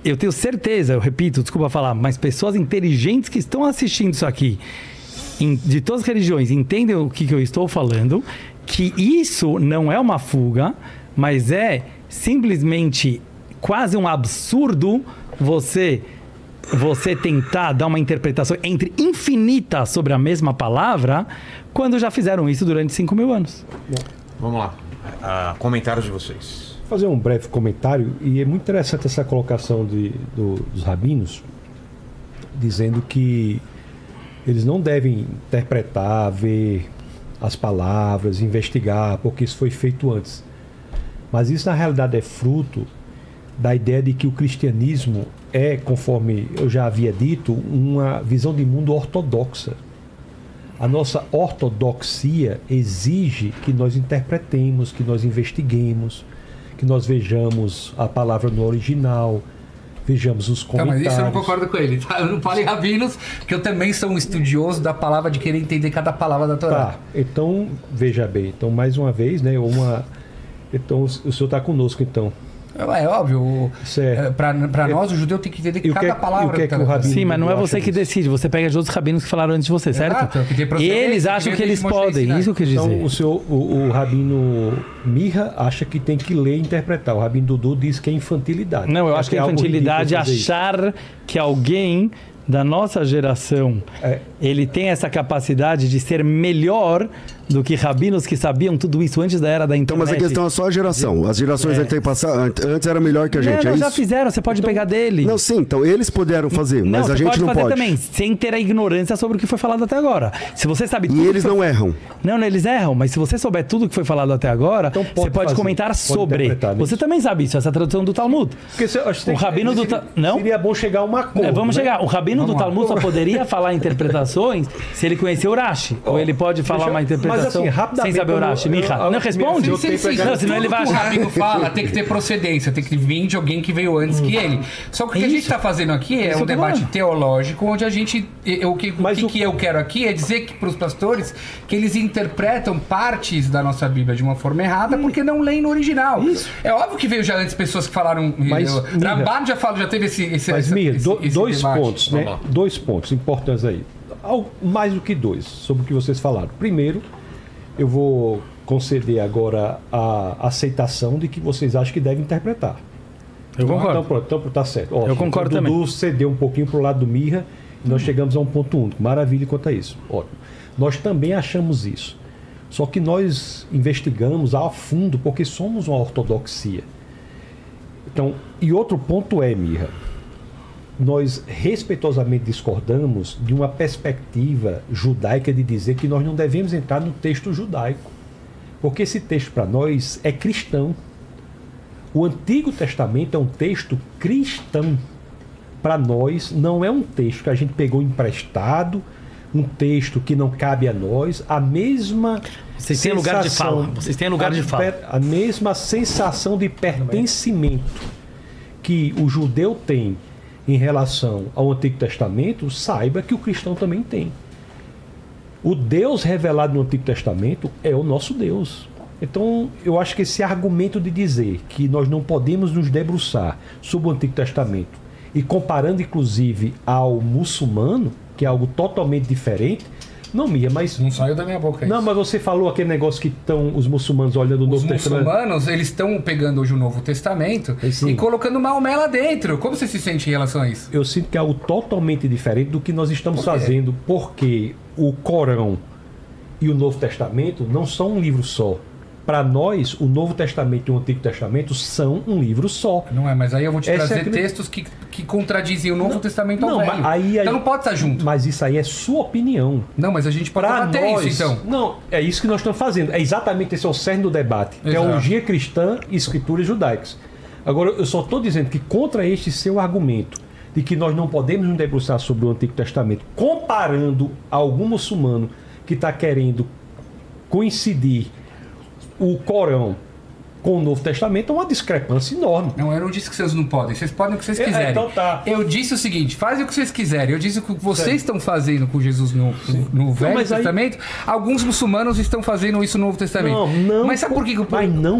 eu tenho certeza, eu repito, desculpa falar, mas pessoas inteligentes que estão assistindo isso aqui, de todas as religiões, entendem o que eu estou falando, que isso não é uma fuga, mas é simplesmente quase um absurdo você tentar dar uma interpretação entre infinitas sobre a mesma palavra, quando já fizeram isso durante 5.000 anos. Bom, vamos lá. Comentários de vocês. Vou fazer um breve comentário, e é muito interessante essa colocação dos rabinos, dizendo que eles não devem interpretar, ver as palavras, investigar, porque isso foi feito antes. Mas isso, na realidade, é fruto da ideia de que o cristianismo é, conforme eu já havia dito, uma visão de mundo ortodoxa. A nossa ortodoxia exige que nós interpretemos, que nós investiguemos, que nós vejamos a palavra no original, vejamos os comentários. Mas isso eu não concordo com ele, tá? Eu não falo em rabinos, porque eu também sou um estudioso da palavra, de querer entender cada palavra da Torá. Tá, então, veja bem, então mais uma vez, né, então o senhor está conosco, então. É óbvio, para nós o judeu tem que entender cada palavra. Sim, mas não é você que decide, você pega de outros rabinos que falaram antes de você, certo? E eles acham que eles podem, isso que eu quis dizer. Então o rabino Mirra acha que tem que ler e interpretar, o rabino Dudu diz que é infantilidade. Não, eu acho que é infantilidade achar que alguém da nossa geração ele tem essa capacidade de ser melhor do que rabinos que sabiam tudo isso antes da era da internet. Então, mas a questão é só a geração. As gerações antes era melhor que a gente. Não, já fizeram, você pode pegar dele. Não, sim, então eles puderam fazer, mas a gente não pode. Também, sem ter a ignorância sobre o que foi falado até agora. Se você sabe tudo. E eles não erram. Não, eles erram, mas se você souber tudo que foi falado até agora, então você pode comentar sobre. Você também sabe isso, essa tradução do Talmud. O rabino do Talmud. Seria bom chegar a uma coisa. Vamos chegar. O rabino do Talmud só poderia falar interpretações se ele conhecer o Rashi. Ou ele pode falar uma interpretação sem saber o Rashi. Não responde? Não, senão ele vai achar. O rabino fala, tem que ter procedência, tem que vir de alguém que veio antes que ele. Só que o que a gente está fazendo aqui é um debate teológico, onde a gente. O que eu quero aqui é dizer que para os pastores que eles interpretam partes da nossa Bíblia de uma forma errada porque não leem no original. Isso. É óbvio que veio já antes pessoas que falaram. Ramban já teve esse. Mas, Mir, dois pontos, né? Dois pontos importantes aí. Mais do que dois, sobre o que vocês falaram. Primeiro, eu vou conceder agora a aceitação de que vocês acham que devem interpretar. Eu concordo. Então tá certo. Eu concordo também. O Dudu cedeu um pouquinho para o lado do Mirra e nós chegamos a um ponto único. Maravilha quanto a isso. Ótimo. Nós também achamos isso. Só que nós investigamos a fundo porque somos uma ortodoxia. Então, e outro ponto é, Mirra, nós respeitosamente discordamos de uma perspectiva judaica de dizer que nós não devemos entrar no texto judaico, porque esse texto para nós é cristão. O Antigo Testamento é um texto cristão. Para nós não é um texto que a gente pegou emprestado, um texto que não cabe a nós, a mesma Vocês têm lugar de fala. Vocês têm lugar de fala. A mesma sensação de pertencimento que o judeu tem em relação ao Antigo Testamento, saiba que o cristão também tem. O Deus revelado no Antigo Testamento é o nosso Deus. Então, eu acho que esse argumento de dizer que nós não podemos nos debruçar sobre o Antigo Testamento e comparando, inclusive, ao muçulmano, que é algo totalmente diferente, não, Mia, mas... Não saiu da minha boca isso. Não, mas você falou aquele negócio que estão os muçulmanos olhando o Novo Testamento. Os muçulmanos, eles estão pegando hoje o Novo Testamento e colocando Maomé lá dentro. Como você se sente em relação a isso? Eu sinto que é algo totalmente diferente do que nós estamos fazendo, porque o Corão e o Novo Testamento não são um livro só. Para nós, o Novo Testamento e o Antigo Testamento são um livro só. Não é, mas aí eu vou te trazer textos que contradizem o Novo Testamento ao Velho. Então não pode estar junto. Mas isso aí é sua opinião. Não, mas a gente pode debater isso, então. Não, é isso que nós estamos fazendo. É exatamente esse é o cerne do debate. Teologia cristã e escrituras judaicas. Agora, eu só estou dizendo que contra este seu argumento de que nós não podemos nos debruçar sobre o Antigo Testamento, comparando a algum muçulmano que está querendo coincidir o Corão com o Novo Testamento é uma discrepância enorme. Não, eu não disse que vocês não podem. Vocês podem o que vocês quiserem. Então tá. Eu disse o seguinte, fazem o que vocês quiserem. Eu disse o que vocês estão fazendo com Jesus no Velho Testamento. Alguns muçulmanos estão fazendo isso no Novo Testamento. Não. Mas sabe por quê?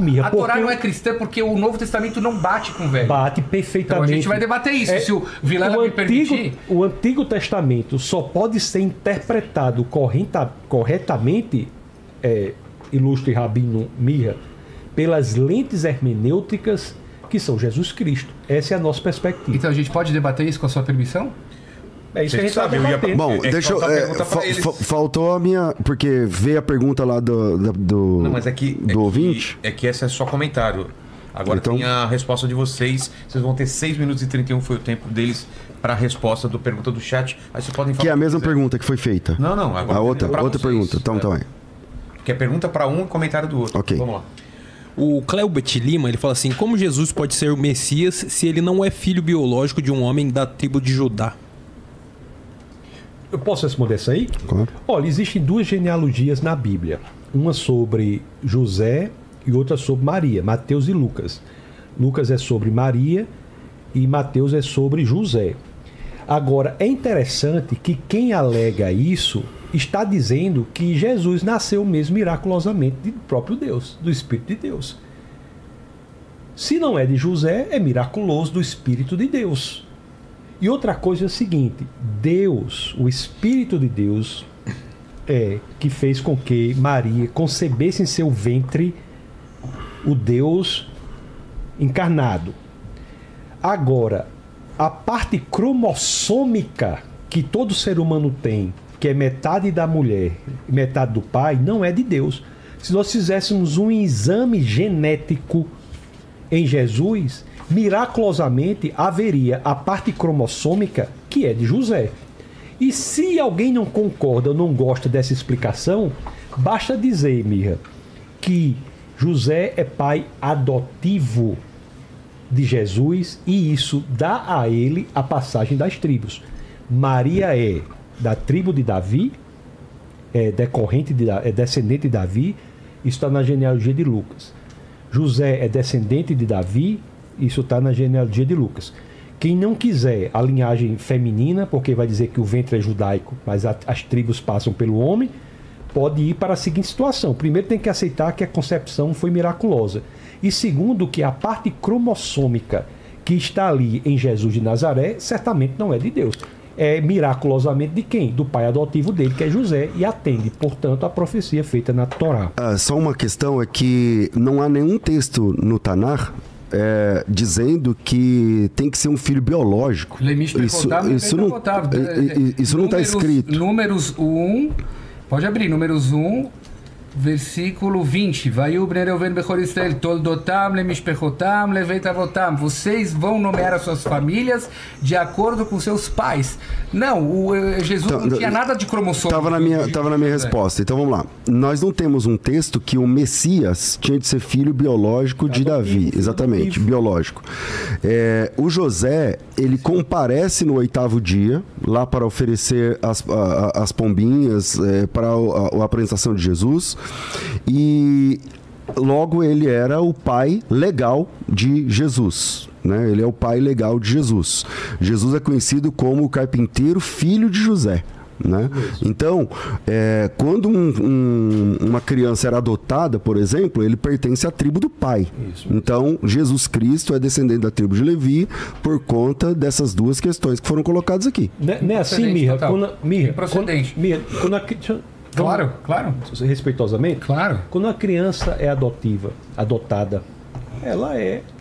Mira, a Torá não é cristã porque o Novo Testamento não bate com o Velho. Bate perfeitamente. Então a gente vai debater isso, se o Vilela me permitir. O Antigo Testamento só pode ser interpretado corretamente, ilustre Rabino Mirra, pelas lentes hermenêuticas que são Jesus Cristo. Essa é a nossa perspectiva. Então a gente pode debater isso com a sua permissão? É isso que a gente sabe. Bom, deixa eu... faltou a minha... Porque veio a pergunta lá do Não, mas do ouvinte. É que esse é só comentário. Agora então, tem a resposta de vocês. Vocês vão ter 6 minutos e 31 foi o tempo deles para a resposta da pergunta do chat. Aí vocês podem falar. Que é a mesma pergunta que foi feita. Não. Agora a outra pergunta. Então, também. Que é pergunta para um e comentário do outro. Ok. Vamos lá. O Cleubert Lima, ele fala assim: como Jesus pode ser o Messias se ele não é filho biológico de um homem da tribo de Judá? Eu posso responder isso aí? Claro. Olha, existem 2 genealogias na Bíblia. Uma sobre José e outra sobre Maria, Mateus e Lucas. Lucas é sobre Maria e Mateus é sobre José. Agora, é interessante que quem alega isso está dizendo que Jesus nasceu mesmo miraculosamente do próprio Deus, do Espírito de Deus. Se não é de José, é miraculoso do Espírito de Deus. E outra coisa é o seguinte: Deus, o Espírito de Deus, que fez com que Maria concebesse em seu ventre o Deus encarnado. Agora, a parte cromossômica que todo ser humano tem, que é metade da mulher e metade do pai, não é de Deus. Se nós fizéssemos um exame genético em Jesus, miraculosamente haveria a parte cromossômica que é de José. E se alguém não concorda ou não gosta dessa explicação, basta dizer, Mirra, que José é pai adotivo de Jesus e isso dá a ele a passagem das tribos. Maria é da tribo de Davi, é descendente de Davi, isso está na genealogia de Lucas. José é descendente de Davi, isso está na genealogia de Lucas. Quem não quiser a linhagem feminina, porque vai dizer que o ventre é judaico, mas as tribos passam pelo homem, pode ir para a seguinte situação. Primeiro tem que aceitar que a concepção foi miraculosa. E segundo, que a parte cromossômica que está ali em Jesus de Nazaré, certamente não é de Deus. É miraculosamente de quem? Do pai adotivo dele, que é José, e atende, portanto, a profecia feita na Torá. Só uma questão é que não há nenhum texto no Tanar dizendo que tem que ser um filho biológico. Isso não está escrito. Números 1, pode abrir, Números 1, versículo 20. Vocês vão nomear as suas famílias de acordo com seus pais. Não, Jesus não tinha nada de cromossomo. Estava na minha resposta. Então vamos lá. Nós não temos um texto que o Messias tinha de ser filho biológico de Davi. Exatamente, biológico. O José, ele comparece no 8º dia, lá para oferecer as pombinhas para a apresentação de Jesus. E logo ele era o pai legal de Jesus, né? Ele é o pai legal de Jesus. Jesus é conhecido como o carpinteiro filho de José, né? Então, quando uma criança era adotada, por exemplo, ele pertence à tribo do pai. Então, Jesus Cristo é descendente da tribo de Levi por conta dessas 2 questões que foram colocadas aqui. Não é assim, Mirra? Claro. Respeitosamente? Claro. Quando a criança é adotada, ela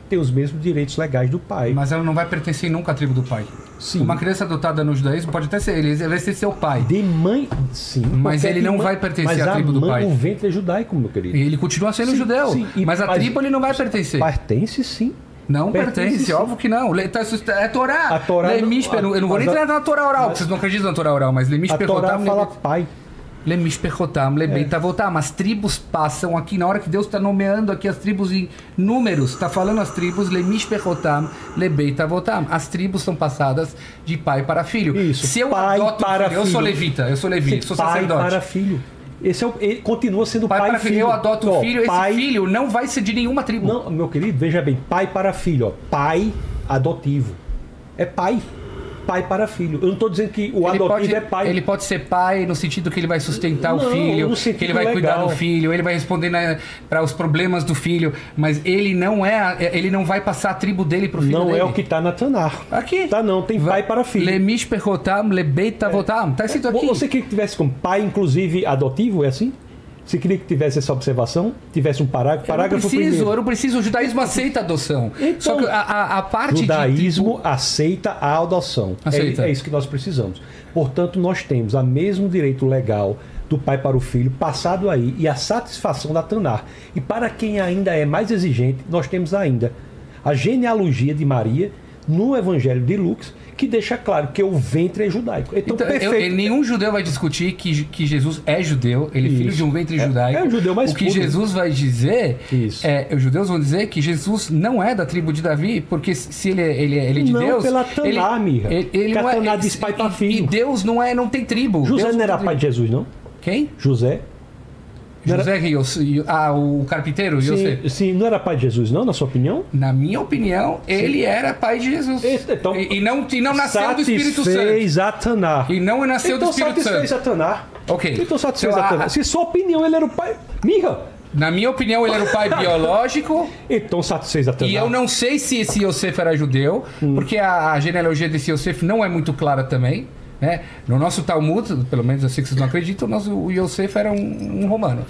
tem os mesmos direitos legais do pai. Mas ela não vai pertencer nunca à tribo do pai. Sim. Uma criança adotada no judaísmo pode até ser, ele vai ser seu pai. De mãe, sim. Mas ele não vai pertencer à tribo do pai. Mas o ventre é judaico, meu querido. E ele continua sendo judeu. Sim. Mas a tribo ele não vai pertencer. Pertence, sim. Não pertence, óbvio que não. É Torá. A Torá eu não vou nem entrar na Torá oral, porque vocês não acreditam na Torá oral, mas a Torá fala pai. As tribos passam aqui, na hora que Deus está nomeando aqui as tribos em números, está falando as tribos, as tribos são passadas de pai para filho. Isso, se eu pai adoto para filho, eu sou levita, sou sacerdote. Pai para filho. Ele continua sendo pai para e filho. Eu adoto o filho, pai... esse filho não vai ser de nenhuma tribo. Não, meu querido, veja bem, pai para filho, ó, pai adotivo. É pai. Pai para filho. Eu não estou dizendo que o adotivo é pai. Ele pode ser pai no sentido que ele vai sustentar o filho, que ele vai cuidar do filho, ele vai responder para os problemas do filho, mas ele não vai passar a tribo dele para o filho dele. Não é o que está na Tanar. Aqui. Tá não, tem pai para filho. Lemish perrotam, lebeita votam. Está escrito aqui. Você queria que tivesse como pai, inclusive, adotivo? É assim? Você queria que tivesse essa observação? Tivesse um parágrafo? Eu não preciso. O judaísmo aceita a adoção. Então, só que a parte o judaísmo aceita a adoção. Aceita. É isso que nós precisamos. Portanto, nós temos o mesmo direito legal do pai para o filho, passado aí, e a satisfação da Tanar. E para quem ainda é mais exigente, nós temos ainda a genealogia de Maria no Evangelho de Lucas, que deixa claro que o ventre é judaico. Então perfeito. Nenhum judeu vai discutir que Jesus é judeu, ele é filho de um ventre judaico. É o judeu mais O que puro. Jesus vai dizer, os judeus vão dizer que Jesus não é da tribo de Davi, porque se ele é de não, Deus... Pela Taná, Mirra. Ele não Taná diz pai para filho. E Deus não tem tribo. José Deus não era pai de Jesus, não? Quem? José. O carpinteiro? Sim, não era pai de Jesus, não, na sua opinião? Na minha opinião, ele era pai de Jesus. Então, e não nasceu do Espírito Santo. Satisfez a Taná. E não nasceu do Espírito Santo. Então satisfez a Taná. Ok. Então satisfez a Taná. Se sua opinião, ele era o pai... Mirra! Na minha opinião, ele era o pai biológico. Então satisfez a Taná. E eu não sei se esse Yosef era judeu, porque a genealogia desse Yosef não é muito clara também. Né? No nosso Talmud, pelo menos eu sei que vocês não acreditam, o Yosef era um romano.